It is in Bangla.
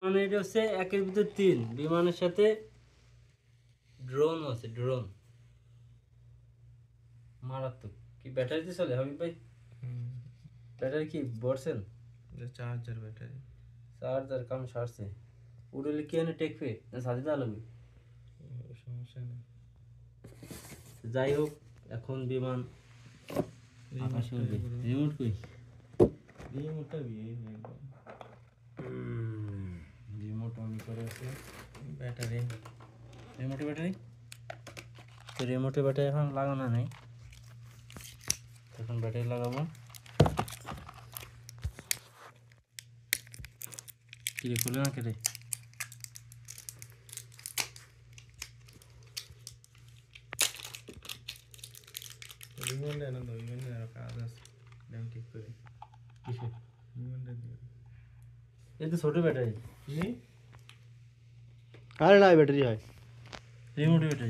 মানে এটা হচ্ছে একের ভিতর তিন, বিমানের সাথে ড্রোন আছে, ড্রোন মারাত্মক। কি ব্যাটারিতে চলে হাবিব ভাই? ব্যাটারি কি বলছেন? চার্জার ব্যাটারি, চার্জার কাম সারছে। উড়লে কি এনে টেকবে না সাথে দেওয়া লাগবে? সমস্যা নেই। যাই হোক, এখন বিমান আকাশে উঠবে। রিমোট কই? রিমোটটা বিয়ে রিমোট অন করে আছে। ব্যাটারি, রিমোটে ব্যাটারি, তো রিমোটে ব্যাটারি এখন লাগানো নেই, এখন ব্যাটারি লাগাবো। কিরে খুলে না কেটে? রিমোট এনে দাও, রিমোটে আরো কাজ আছে, দাম ঠিক করে। কিসে? রিমোটটা দিও। এই তো ছোট ব্যাটারি। কি? আরে না ব্যাটারি হয় রিমোটে ব্যাটারি।